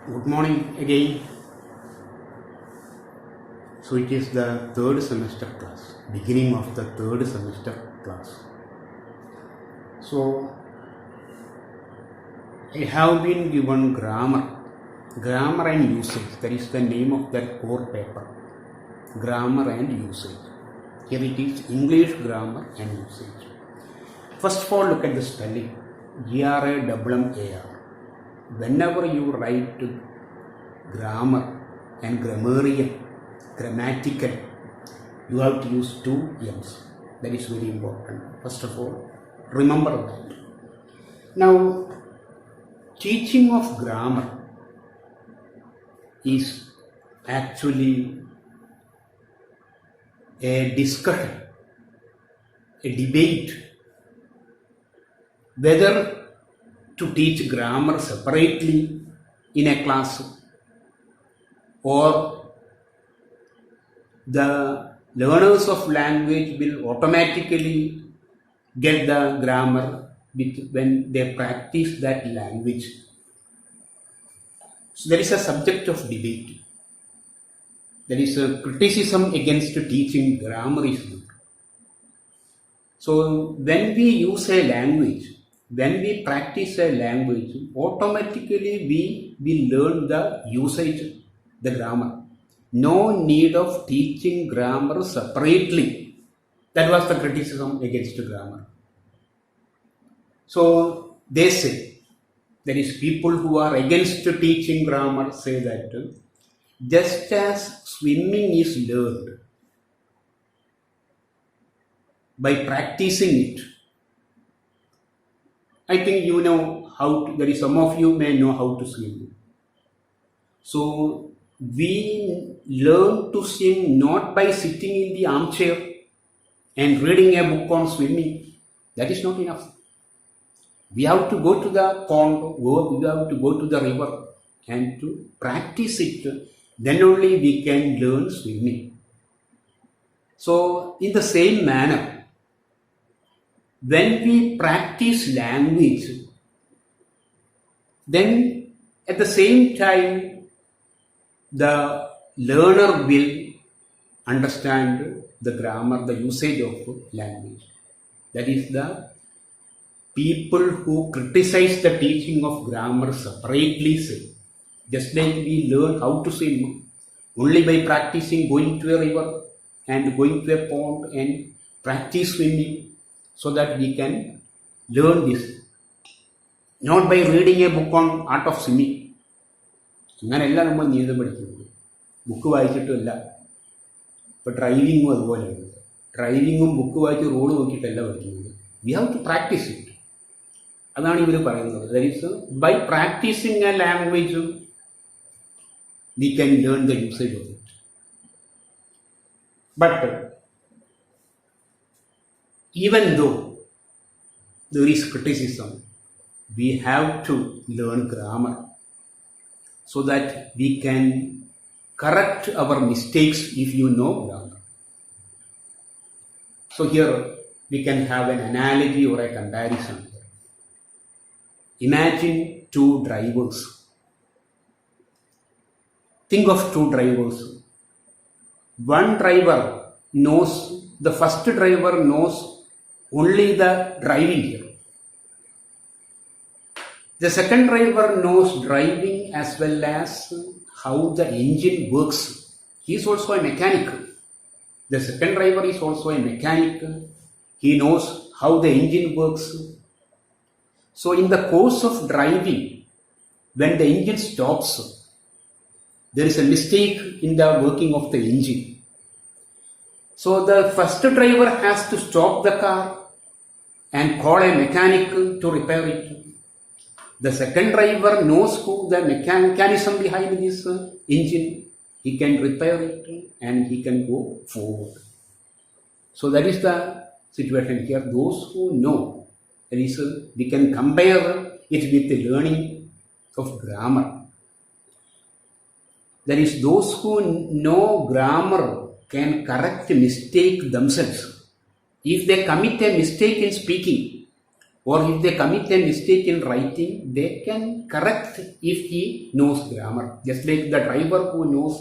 Good morning again. So it is the third semester class, beginning of the third semester class. So I have been given grammar and usage. That is the name of that core paper, grammar and usage. Here it is English grammar and usage. First of all, look at the spelling, GRAMMAR. Whenever you write grammar and grammatical, you have to use two M's. That is very important. First of all, remember that. Now, teaching of grammar is actually a discussion, a debate, whether to teach grammar separately in a class or the learners of language will automatically get the grammar when they practice that language. So there is a subject of debate. There is a criticism against teaching grammar is good. So when we use a language, when we practice a language, automatically we will learn the usage, the grammar. No need of teaching grammar separately. That was the criticism against grammar. So they say, there is people who are against teaching grammar say that just as swimming is learned by practicing it, I think you know how to, there is some of you may know how to swim. So we learn to swim not by sitting in the armchair and reading a book on swimming. That is not enough. We have to go to the pond, we have to go to the river and to practice it. Then only we can learn swimming. So in the same manner, when we practice language, then at the same time, the learner will understand the grammar, the usage of language. That is the people who criticize the teaching of grammar separately say. Just like we learn how to swim only by practicing going to a river and going to a pond and practice swimming so that we can learn this. Not by reading a book on art of swimming. അങ്ങനെയല്ല നമ്മൾ നീന്തൽ പഠിക്കുന്നത്, book വായിച്ചിട്ടുമല്ല. ഇപ്പോൾ ഡ്രൈവിങ്ങും അതുപോലെയാണ്. ഡ്രൈവിങ്ങും book വായിച്ച് road നോക്കിയിട്ടല്ല പഠിക്കുന്നത്. We have to practice it. അതാണ് ഇവർ പറയുന്നത്. That is by practising a language we can learn the usage of it. But even though there is criticism, we have to learn grammar so that we can correct our mistakes if you know grammar. So here we can have an analogy or a comparison. Imagine two drivers. Think of two drivers. One driver knows, the first driver knows only the driving gear. The second driver knows driving as well as how the engine works. He is also a mechanic. The second driver is also a mechanic. He knows how the engine works. So in the course of driving, when the engine stops, there is a mistake in the working of the engine. So the first driver has to stop the car and call a mechanic to repair it. The second driver knows the mechanism behind this engine. He can repair it and he can go forward. So that is the situation here. Those who know, that is, we can compare it with the learning of grammar. That is, those who know grammar can correct mistake themselves. If they commit a mistake in speaking, or if they commit a mistake in writing, they can correct if he knows grammar. Just like the driver who knows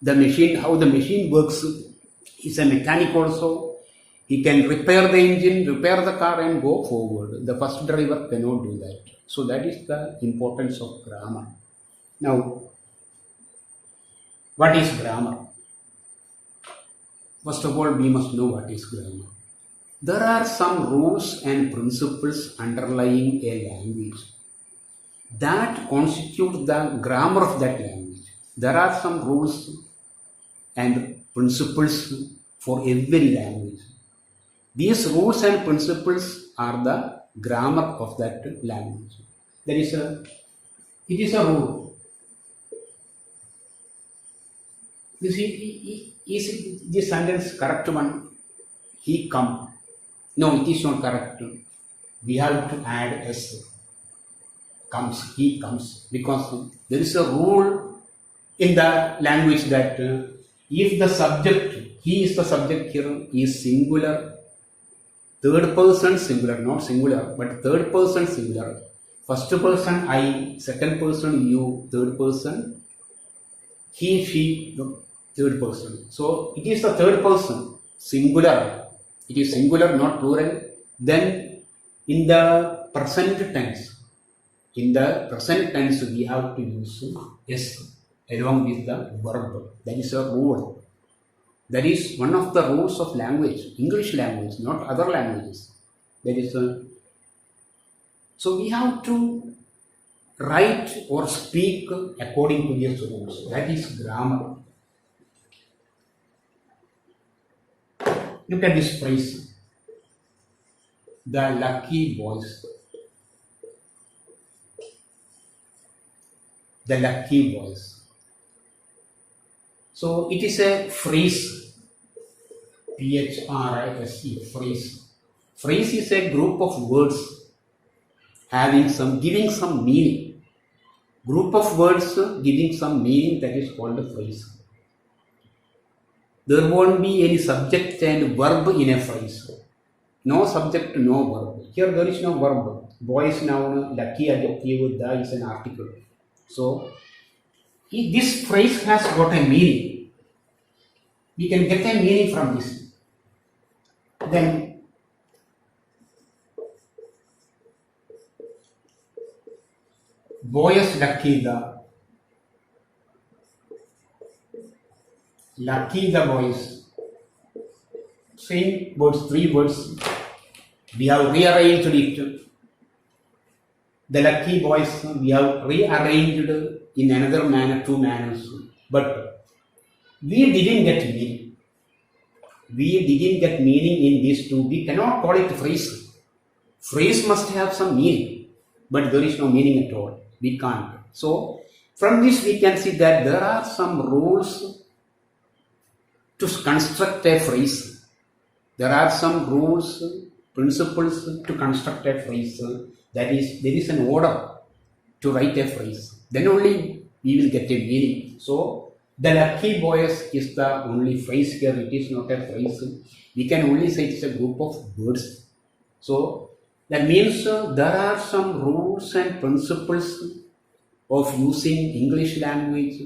the machine, how the machine works, is a mechanic also. He can repair the engine, repair the car and go forward. The first driver cannot do that. So that is the importance of grammar. Now, what is grammar? First of all, we must know what is grammar. There are some rules and principles underlying a language that constitute the grammar of that language. There are some rules and principles for every language. These rules and principles are the grammar of that language. It is a rule. You see, is this sentence correct one? He come. No, it is not correct. We have to add s. Comes, he comes. Because there is a rule in the language that if the subject, he is the subject here, is singular, third person singular, not singular, but third person singular, first person I, second person you, third person he, she, the third person. So it is the third person, singular. It is singular, not plural. Then in the present tense, we have to use s along with the verb. That is a rule. That is one of the rules of language, English language, not other languages. That is so we have to write or speak according to these rules. That is grammar. Look at this phrase, the lucky boys. The lucky boys. So it is a phrase, P-H-R-I-S-E, phrase. Phrase is a group of words giving some meaning. Group of words giving some meaning, that is called a phrase. There won't be any subject and verb in a phrase. No subject, no verb. Here there is no verb. Boy is noun, lucky adjective, the is an article. So this phrase has got a meaning. We can get a meaning from this. Then boys lucky the boys. Same words, three words. We have rearranged it. The lucky boys, we have rearranged in another manner, two manners. But we didn't get meaning. We didn't get meaning in these two. We cannot call it phrase. Phrase must have some meaning, but there is no meaning at all. We can't. So, from this we can see that there are some rules to construct a phrase. There are some rules, principles to construct a phrase. That is, there is an order to write a phrase. Then only we will get a meaning. So, the lucky boys is the only phrase here. It is not a phrase. We can only say it is a group of words. So, that means there are some rules and principles of using English language.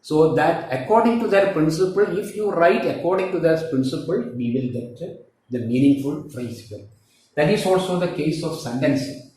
So that according to that principle, if you write according to that principle, we will get the meaningful phrase here. That is also the case of sentencing.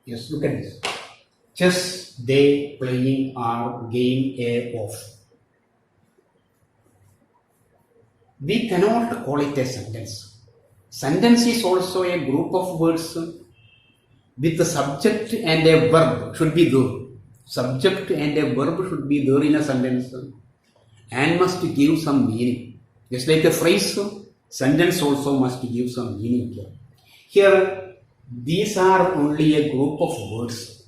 Yes, look at this. Chess they playing are game A of. We cannot call it a sentence. Sentence is also a group of words with a subject and a verb should be there. Subject and a verb should be there in a sentence and must give some meaning. Just like a phrase, sentence also must give some meaning here. Here, these are only a group of words.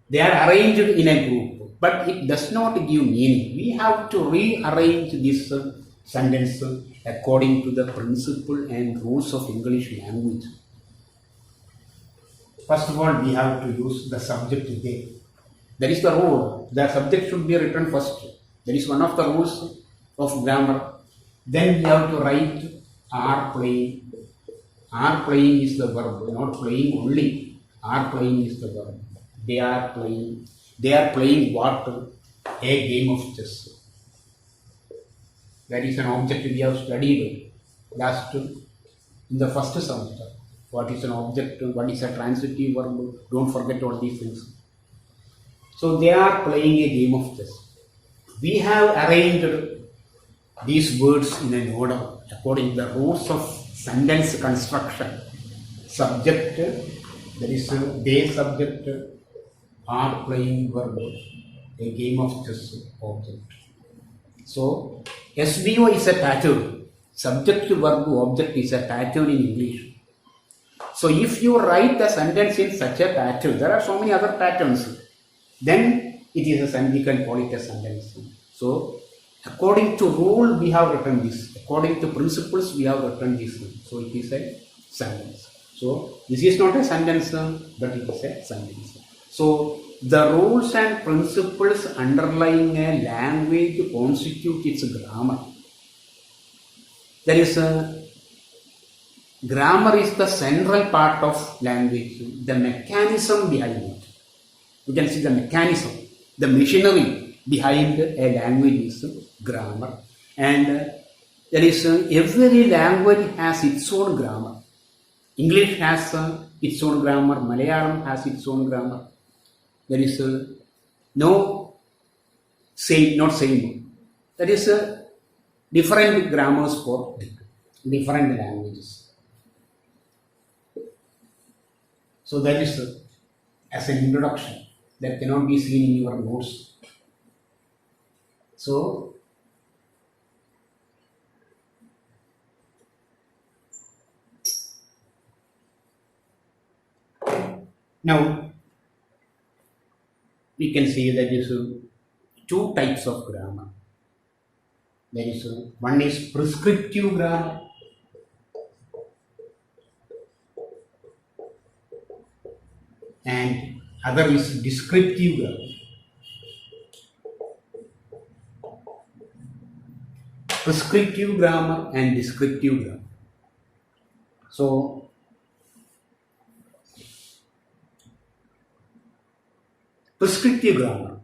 They are arranged in a group, but it does not give meaning. We have to rearrange this sentence according to the principle and rules of English language. First of all, we have to use the subject they. That is the rule. The subject should be written first. That is one of the rules of grammar. Then we have to write are playing. Are playing is the verb, not playing only. Are playing is the verb. They are playing. They are playing what? A game of chess. That is an object we have studied last in the first semester. What is an object? What is a transitive verb? Don't forget all these things. So they are playing a game of chess. We have arranged these words in an order according to the rules of sentence construction. Subject, that is they subject, are playing verb, a game of chess object. So SVO is a pattern. Subject verb object is a pattern in English. So if you write the sentence in such a pattern, there are so many other patterns, then it is a sentence, we can call it a sentence. So according to rule we have written this, according to principles we have written this. So it is a sentence. So this is not a sentence, but it is a sentence. So the rules and principles underlying a language constitute its grammar. There is grammar is the central part of language, the mechanism behind it. You can see the mechanism, the machinery behind a language is grammar. And there is every language has its own grammar. English has its own grammar, Malayalam has its own grammar. There is no same, not same. There is different grammars for different languages. So that is as an introduction that cannot be seen in your notes. So now we can see that there is two types of grammar. There is one is prescriptive grammar. And other is descriptive grammar. Prescriptive grammar and descriptive grammar. So prescriptive grammar,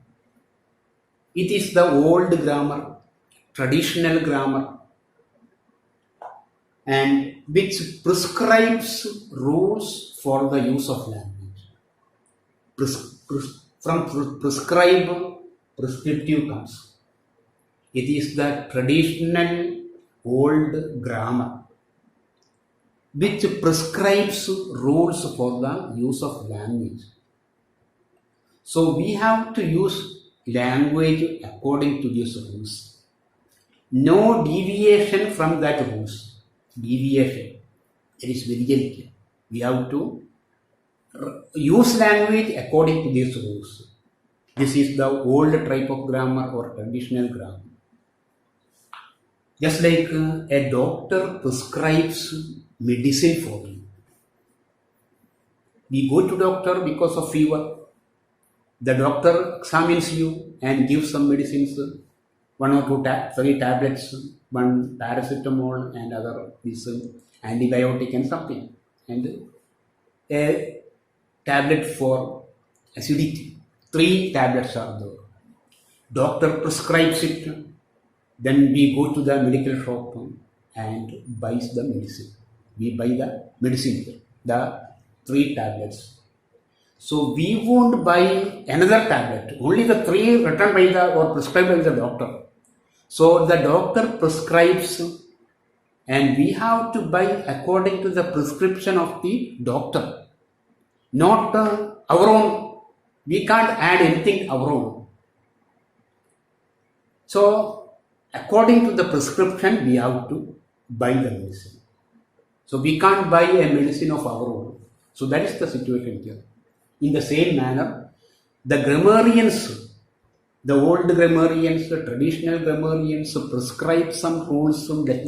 it is the old grammar, traditional grammar, and which prescribes rules for the use of language. From prescribe, prescriptive comes. It is the traditional old grammar which prescribes rules for the use of language. So we have to use language according to these rules. No deviation from that rules. Deviation. It is very delicate. We have to use language according to these rules. This is the old type of grammar or traditional grammar. Just like a doctor prescribes medicine for you. We go to doctor because of fever. The doctor examines you and gives some medicines, 1 or 2 3 tablets, one paracetamol and other this antibiotic and something, and a tablet for acidity. 3 tablets are there. Doctor prescribes it. Then we go to the medical shop and buys the medicine. We buy the medicine, the 3 tablets. So we won't buy another tablet. Only the 3 written by the or prescribed by the doctor. So the doctor prescribes and we have to buy according to the prescription of the doctor. Not our own. We can't add anything our own. So according to the prescription, we have to buy the medicine. So we can't buy a medicine of our own. So that is the situation here. In the same manner, the grammarians, the old grammarians, the traditional grammarians prescribe some rules,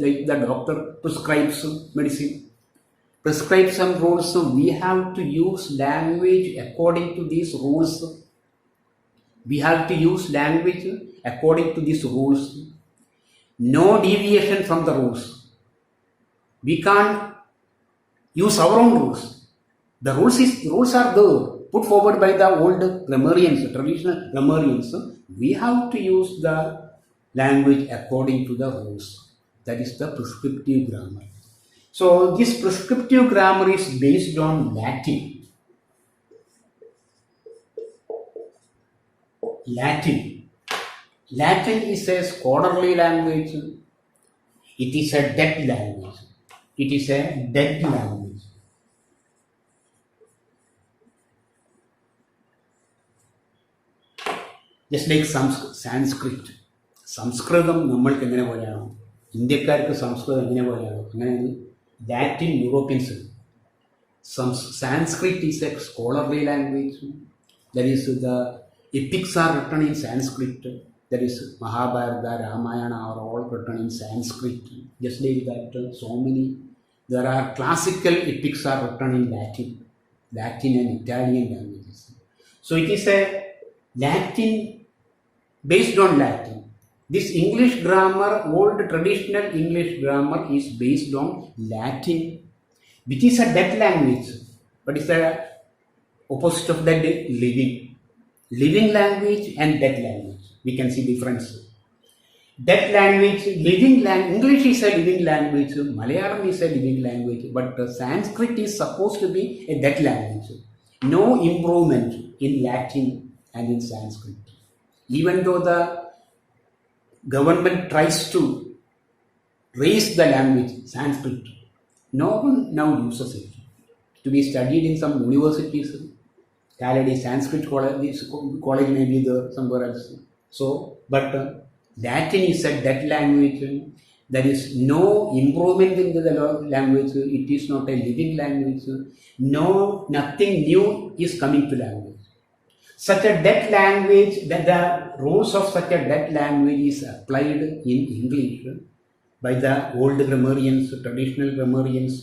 like the doctor prescribes medicine, prescribe some rules. So we have to use language according to these rules. We have to use language according to these rules. No deviation from the rules. We can't use our own rules. The rules are there, put forward by the old grammarians, traditional grammarians. We have to use the language according to the rules. That is the prescriptive grammar. So this prescriptive grammar is based on Latin. Latin is a scholarly language. It is a dead language. It is a dead language. Just like Sanskrit. സംസ്കൃതം നമ്മൾക്ക് എങ്ങനെ പോലെയാണോ, ഇന്ത്യക്കാർക്ക് സംസ്കൃതം എങ്ങനെ പോലെയാണോ, അങ്ങനെ Latin Europeans. Sanskrit is a scholarly language. That is, the epics are written in Sanskrit. That is, Mahabharata, Ramayana are all written in Sanskrit. Just like that, there are classical epics are written in Latin and Italian languages. So it is a Latin, based on Latin. This English grammar, old traditional English grammar, is based on Latin, which is a dead language, but it's the opposite of that, living language and dead language. We can see difference. Dead language, English is a living language, Malayalam is a living language, but Sanskrit is supposed to be a dead language. No improvement in Latin and in Sanskrit. Even though the government tries to raise the language, Sanskrit, no one now uses it. To be studied in some universities, Kaladi Sanskrit college may be there somewhere else. So, but Latin is a dead language. There is no improvement in the language. It is not a living language. Nothing new is coming to language. Such a dead language, that the rules of such a dead language is applied in English by the old grammarians, traditional grammarians,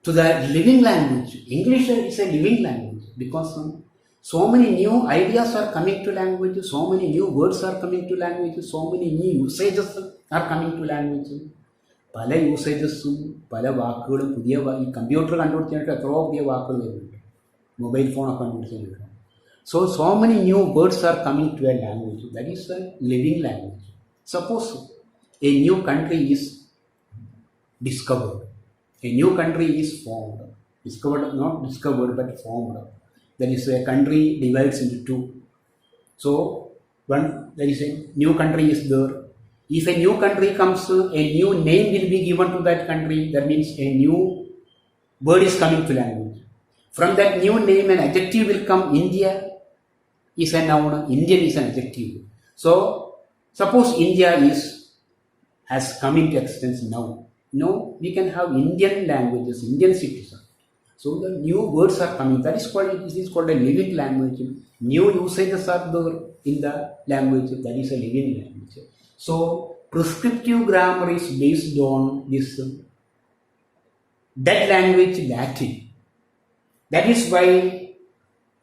to the living language. English is a living language because so many new ideas are coming to language, so many new words are coming to language, so many new usages are coming to language. പല യൂസേജസും പല വാക്കുകളും പുതിയ ഈ computer കണ്ടുപിടിച്ചിട്ട് എത്രയോ പുതിയ വാക്കുകൾ വരുന്നുണ്ട്, മൊബൈൽ ഫോണൊക്കെ കണ്ടുപിടിച്ചിട്ടുണ്ട്. So many new words are coming to a language. That is a living language. Suppose a new country is discovered. A new country is formed. Not discovered, but formed. That is, a country divides into two. So, there is a new country is there. If a new country comes, a new name will be given to that country. That means a new word is coming to language. From that new name, an adjective will come. India is a noun. Indian is an adjective. So, suppose India has come into existence now. Now we can have Indian languages, Indian citizens. So the new words are coming. That is called a living language. New usages are there in the language. That is a living language. So prescriptive grammar is based on this dead language, Latin. That is why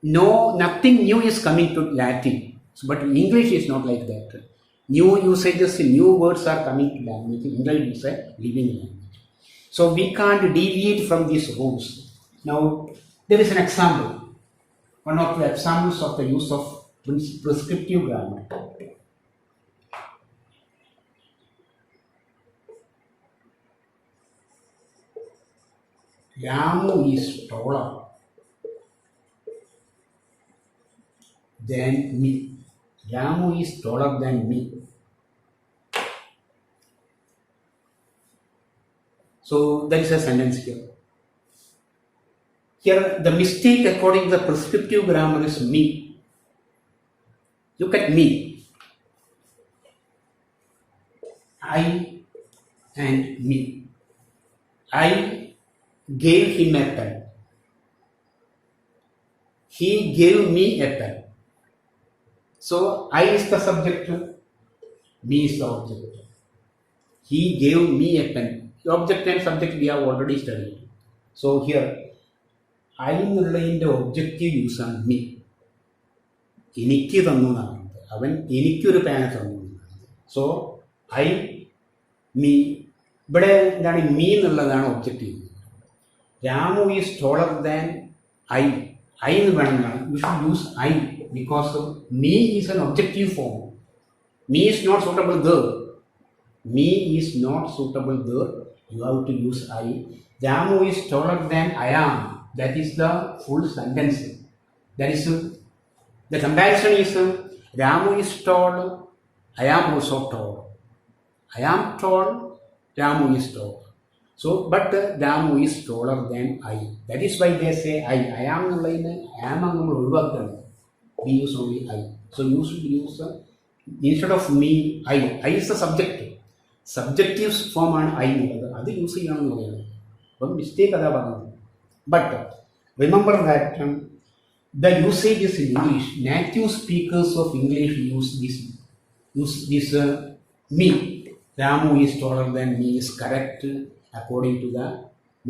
nothing new is coming to Latin. But English is not like that. New usages, new words are coming to language. English is a living language. So we can't deviate from these rules. Now, there is an example. One of the examples of the use of prescriptive grammar. Ramu is taller than me. Ramu is taller than me. So there is a sentence here. Here the mistake according to the prescriptive grammar is me. Look at me. I and me. I gave him a pen. He gave me a pen. So I is the subject, me is the object. He gave me a pen. The object and subject we have already studied. So here I എന്നുള്ളതിൻ്റെ objective use ആണ് me. എനിക്ക് തന്നു എന്നാണ്, അവൻ എനിക്കൊരു പേന തന്നു എന്നാണ്. സോ ഐ മീ, ഇവിടെ എന്താണ് മീ എന്നുള്ളതാണ് objective. Ramu is taller than I. I എന്ന് വേണമെന്നാണ്. You should use I because me is an objective form. Me is not suitable there. Me is not suitable there. You have to use I. Ramu is taller than I am. That is the full sentence. That is the comparison is Ramu is tall. I am also tall. I am tall. Ramu is tall. So, but Ramu is taller than I. That is why they say I. I am line. I am on. We use only I. So you should use instead of me I. I is the subject. Subjective ഫോമാണ് I എന്നുള്ളത്. അത് use ചെയ്യണമെന്ന് പറയുന്നത്. അപ്പം mistake അതാ പറഞ്ഞത്. But remember that the usage is in English. Native speakers of English use this me. Ramu is taller than me is correct according to the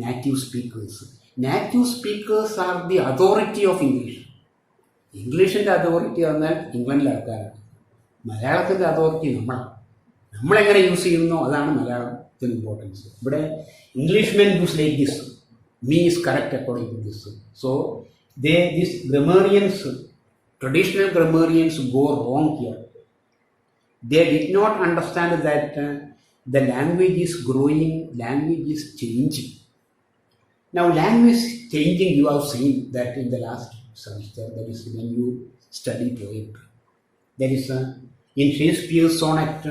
native speakers. Native speakers are the authority of English. ഇംഗ്ലീഷിൻ്റെ authority പറഞ്ഞാൽ ഇംഗ്ലണ്ടിലെ ആൾക്കാരാണ്. മലയാളത്തിൻ്റെ authority നമ്മളാണ്. നമ്മളെങ്ങനെ use ചെയ്യുന്നോ അതാണ് മലയാളത്തിന് ഇമ്പോർട്ടൻസ്. ഇവിടെ English men use like this. Me is correct according to this. So this grammarians, traditional grammarians go wrong here. They did not understand that the language is growing, language is changing. Now language changing, you have seen that in the last semester, that is when you study poetry. There is in Shakespeare's sonnet,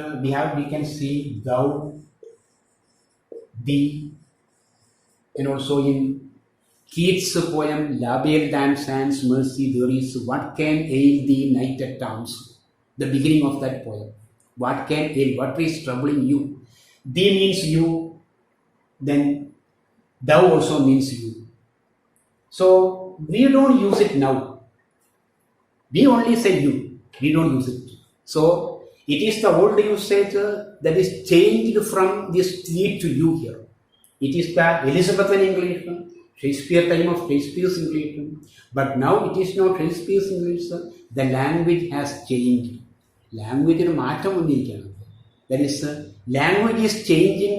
we can see thou, thee, and also in Keats' poem Label and Sans Mercy there is what can ail thee night at arms. The beginning of that poem. What can ail? What is troubling you? Thee means you, then thou also means you. So we don't use it now. We only say you. We don't use it. So it is the old usage that is changed from this thee to you here. It is the Elizabethan English, Shakespeare time of Shakespeare's English. But now it is not Shakespeare's English. The language has changed. Language is മാറ്റം വന്നിരിക്കുകയാണ്. That is language is changing,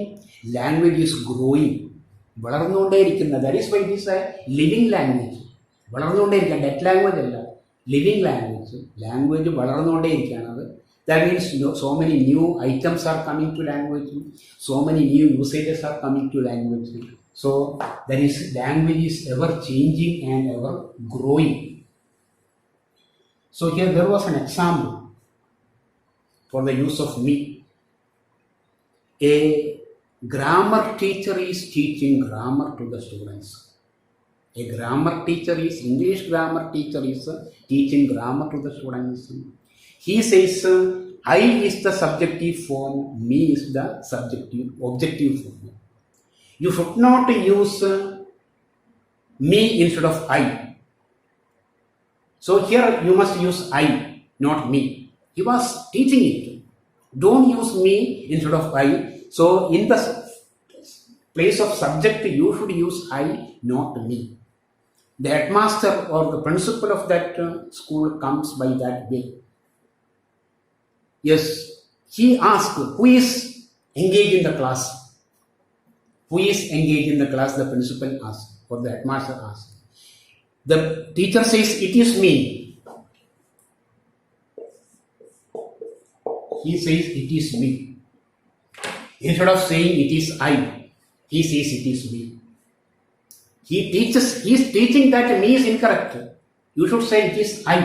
language is growing. വളർന്നുകൊണ്ടേയിരിക്കുന്നത്. That is why it is a living language. വളർന്നുകൊണ്ടേയിരിക്കുക, dead language അല്ല, living language. Language വളർന്നുകൊണ്ടേയിരിക്കുകയാണ്. That means so many new items are coming to language, so many new usages are coming to language. So that is language is ever changing and ever growing. So here there was an example for the use of me. A grammar teacher is teaching grammar to the students. A grammar teacher is, English grammar teacher is teaching grammar to the students. He says, I is the subjective form, me is the objective form. You should not use me instead of I. So here you must use I, not me. He was teaching it. Don't use me instead of I. So in the place of subject, you should use I, not me. The headmaster or the principal of that school comes by that way. Yes, he asked, who is engaged in the class? Who is engaged in the class? The principal asked, or the headmaster asked. The teacher says, it is me. He says, it is me. Instead of saying, it is I, he says, it is me. He is teaching that me is incorrect. You should say, it is I.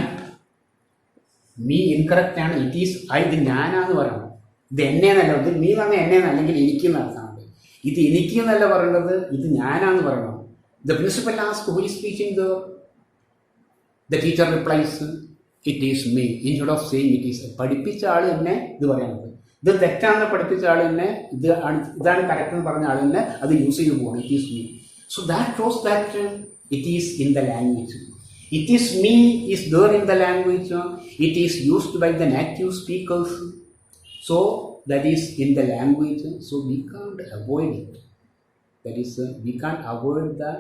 Me incorrect ആണ്. It is I. ഇത് ഞാനാന്ന് പറയണം. ഇത് എന്നെന്നല്ല. ഇത് നീ പറഞ്ഞ എന്നെന്ന് അല്ലെങ്കിൽ എനിക്ക് നടത്താറുണ്ട്. ഇത് എനിക്ക് എന്നല്ല പറയേണ്ടത്, ഇത് ഞാനാന്ന് പറയണം. The principal ask, who is teaching the teacher replies, it is me. Instead of saying it is. പഠിപ്പിച്ച ആൾ തന്നെ ഇത് പറയണത്. ഇത് തെറ്റാണെന്ന് പഠിപ്പിച്ച ആൾ തന്നെ ഇതാണ് കറക്റ്റ് എന്ന് പറഞ്ഞ ആൾ തന്നെ അത് യൂസ് ചെയ്ത് പോകണം. It is me. So that shows that it is in the language. It is me is there in the language. It is used by the native speakers. So that is in the language. So we can't avoid it. That is, we can't avoid the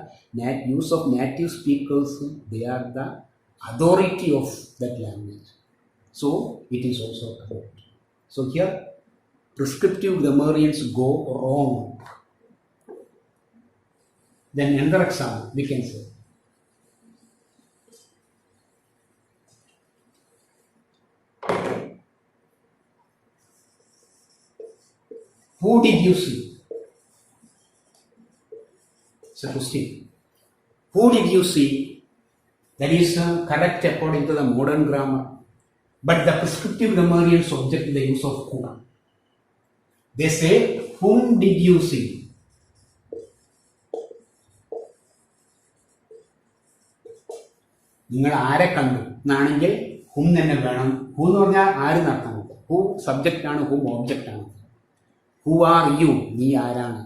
use of native speakers. They are the authority of that language. So it is also correct. So here prescriptive grammarians go wrong. Then another example we can say. Who did you see? It's a question. Who did you see? That is correct according to the modern grammar. But the prescriptive grammarians object to the use of who. They say, whom did you see? നിങ്ങൾ ആരെ കണ്ടു എന്നാണെങ്കിൽ ഹും തന്നെ വേണം. Who എന്ന് പറഞ്ഞാൽ ആരും നടത്തണം. ഹു സബ്ജക്റ്റ് ആണ്, ഹും ഓബ്ജക്റ്റ് ആണ്. ഹു ആർ യു, നീ ആരാണ്.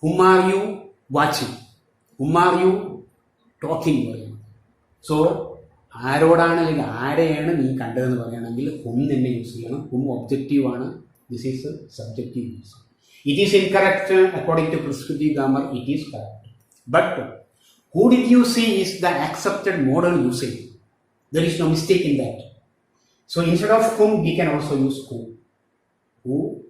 ഹും are you watching, hmm are you talking പറയണം. സോ ആരോടാണ് അല്ലെങ്കിൽ ആരെയാണ് നീ കണ്ടതെന്ന് പറയുകയാണെങ്കിൽ ഹും തന്നെ യൂസ് ചെയ്യണം. ഹും ഒബ്ജക്റ്റീവ് ആണ്. This is subjective use. It is incorrect according to prescriptive grammar. It is correct. But who did you see is the accepted modern usage. There is no mistake in that. So instead of whom we can also use who.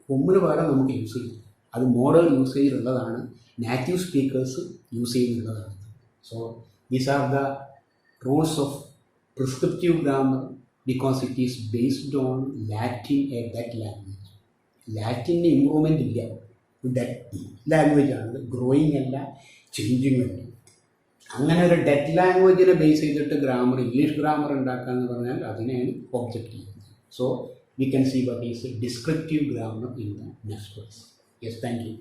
ഹുമ്മിന് പകരം നമുക്ക് use ചെയ്യാം. അത് modern usage ഉള്ളതാണ്, native speakers use ചെയ്യുന്നുള്ളതാണ്. So these are the rules of prescriptive grammar because it is based on Latin a dead language. ലാറ്റിന് improvement ഇല്ല, dead language ആണ്. ഗ്രോയിങ് അല്ല, ചേഞ്ചിങ് അല്ല. അങ്ങനെ ഒരു ഡെഡ് ലാംഗ്വേജിനെ ബേസ് ചെയ്തിട്ട് ഗ്രാമർ, ഇംഗ്ലീഷ് ഗ്രാമർ ഉണ്ടാക്കുക എന്ന് പറഞ്ഞാൽ അതിനെയാണ് ഒബ്ജക്റ്റ് ചെയ്യുന്നത്. So we can see what is descriptive grammar in the next class. Yes, thank you.